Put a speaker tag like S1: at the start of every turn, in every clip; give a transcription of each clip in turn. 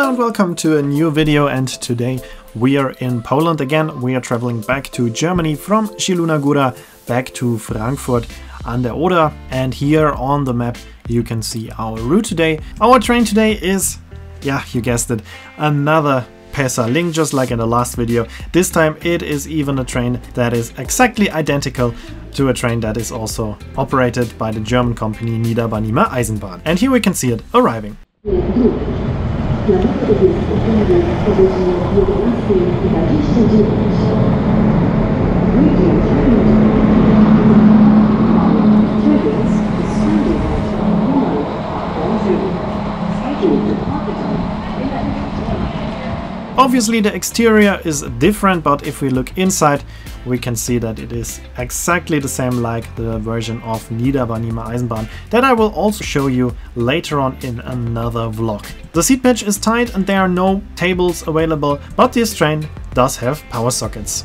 S1: Hello and welcome to a new video, and today we are in Poland again. We are traveling back to Germany from Zielona Gora back to Frankfurt an der Oder, and here on the map you can see our route today. Our train today is, yeah, you guessed it, another Pesa Link, just like in the last video. This time it is even a train that is exactly identical to a train that is also operated by the German company Niederbarnimer Eisenbahn. And here we can see it arriving. Obviously the exterior is different, but if we look inside we can see that it is exactly the same like the version of Niederbarnimer Eisenbahn that I will also show you later on in another vlog. The seat pitch is tight and there are no tables available, but this train does have power sockets.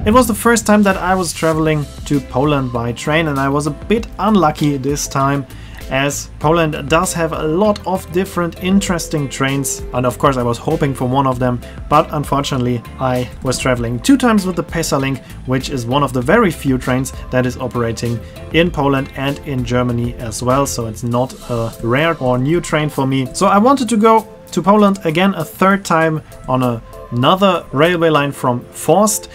S1: It was the first time that I was traveling to Poland by train, and I was a bit unlucky this time, as Poland does have a lot of different interesting trains, and of course I was hoping for one of them, but unfortunately I was traveling 2 times with the Pesa Link, which is one of the very few trains that is operating in Poland and in Germany as well, so it's not a rare or new train for me. So I wanted to go to Poland again a 3rd time on another railway line from Forst.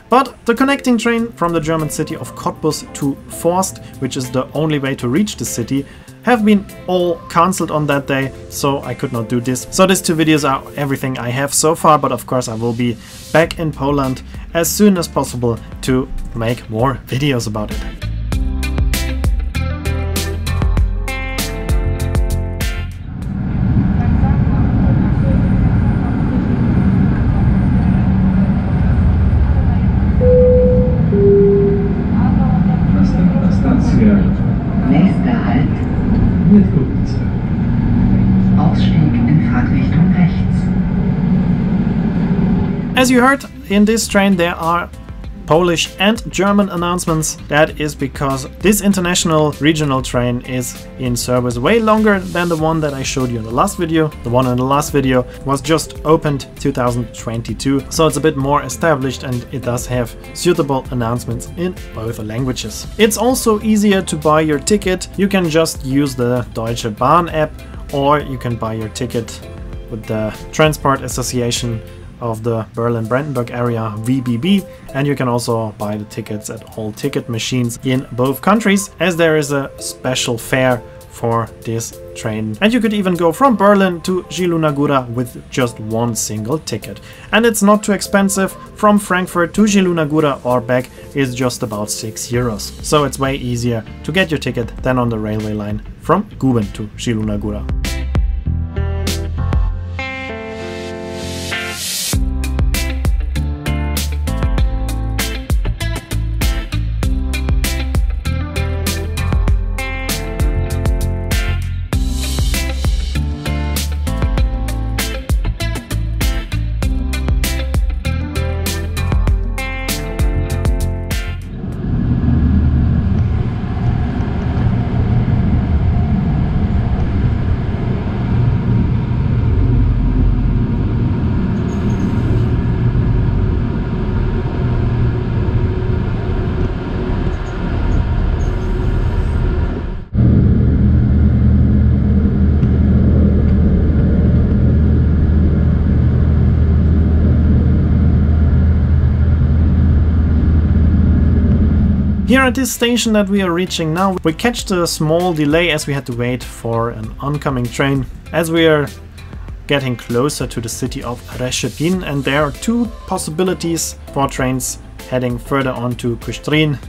S1: But the connecting train from the German city of Cottbus to Forst, which is the only way to reach the city, have been all cancelled on that day, so I could not do this. So these 2 videos are everything I have so far, but of course I will be back in Poland as soon as possible to make more videos about it.
S2: Nächster Halt. Ausstieg in Fahrtrichtung rechts.
S1: As you heard, in this train there are Polish and German announcements. That is because this international regional train is in service way longer than the one that I showed you in the last video. The one in the last video was just opened 2022, so it's a bit more established and it does have suitable announcements in both languages. It's also easier to buy your ticket. You can just use the Deutsche Bahn app, or you can buy your ticket with the Transport Association of the Berlin-Brandenburg area, VBB, and you can also buy the tickets at all ticket machines in both countries, as there is a special fare for this train. And you could even go from Berlin to Zielona Gora with just one single ticket. And it's not too expensive. From Frankfurt to Zielona Gora or back is just about €6. So it's way easier to get your ticket than on the railway line from Guben to Zielona Gora. Here at this station that we are reaching now, we catched a small delay as we had to wait for an oncoming train, as we are getting closer to the city of Reszepin, and there are two possibilities for trains heading further on to Kustrin.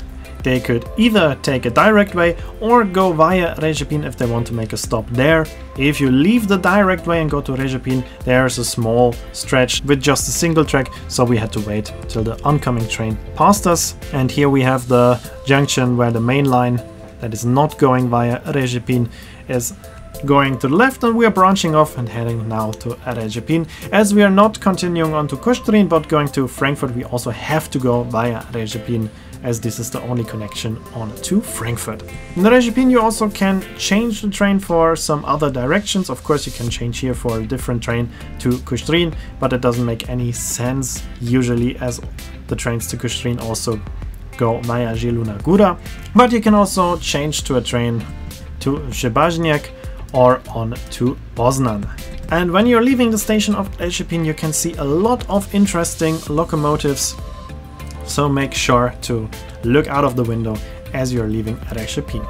S1: They could either take a direct way or go via Reszepin if they want to make a stop there. If you leave the direct way and go to Reszepin, there's a small stretch with just a single track, so we had to wait till the oncoming train passed us. And here we have the junction where the main line that is not going via Reszepin is going to the left, and we are branching off and heading now to Reszepin. As we are not continuing on to Kustrin but going to Frankfurt, we also have to go via Reszepin, as this is the only connection on to Frankfurt. In Reszepin you also can change the train for some other directions. Of course you can change here for a different train to Kustrin, but it doesn't make any sense usually, as the trains to Kustrin also go via Zielona Gora. But you can also change to a train to Szczebaniak or on to Poznan. And when you're leaving the station of Reszepin, you can see a lot of interesting locomotives, so make sure to look out of the window as you're leaving Reszepin.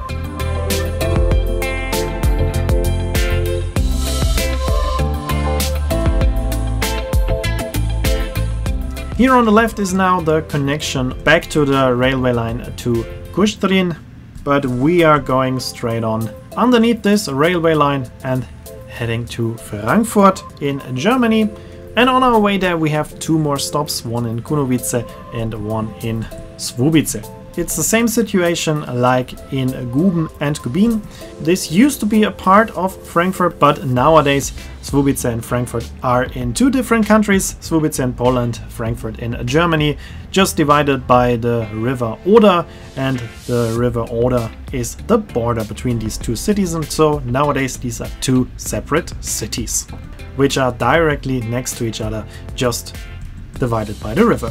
S1: Here on the left is now the connection back to the railway line to Kustrin, but we are going straight on underneath this railway line and heading to Frankfurt in Germany. And on our way there we have two more stops, one in Kunovice and one in Słubice. It's the same situation like in Guben and Kubin. This used to be a part of Frankfurt, but nowadays Słubice and Frankfurt are in two different countries, Słubice in Poland, Frankfurt in Germany, just divided by the river Oder, and the river Oder is the border between these two cities, and so nowadays these are two separate cities, which are directly next to each other, just divided by the river.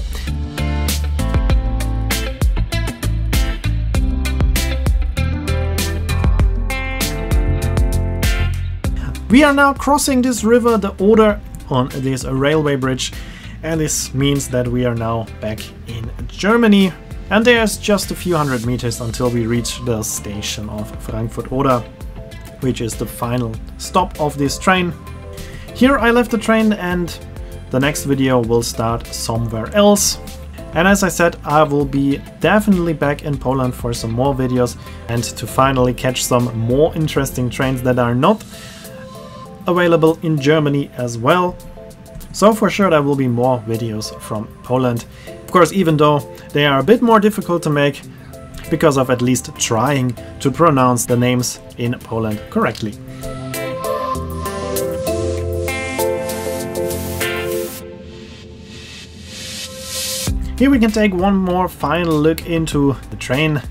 S1: We are now crossing this river, the Oder, on this railway bridge, and this means that we are now back in Germany, and there's just a few hundred meters until we reach the station of Frankfurt Oder, which is the final stop of this train. Here I left the train, and the next video will start somewhere else. And as I said, I will be definitely back in Poland for some more videos and to finally catch some more interesting trains that are not available in Germany as well. So for sure there will be more videos from Poland. Of course, even though they are a bit more difficult to make because of at least trying to pronounce the names in Poland correctly. Here we can take one more final look into the train,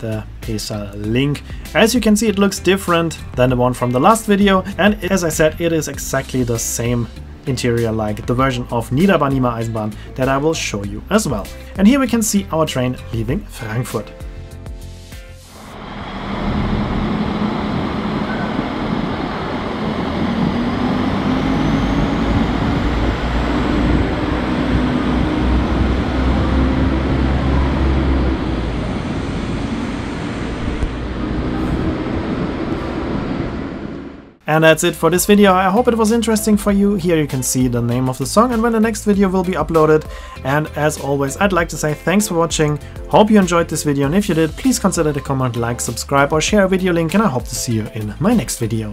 S1: the Pesa Link. As you can see, it looks different than the one from the last video, and as I said, it is exactly the same interior like the version of Niederbarnimer Eisenbahn that I will show you as well. And here we can see our train leaving Frankfurt. And that's it for this video. I hope it was interesting for you. Here you can see the name of the song and when the next video will be uploaded. And as always, I'd like to say thanks for watching. Hope you enjoyed this video, and if you did, please consider to comment, like, subscribe or share a video link, and I hope to see you in my next video.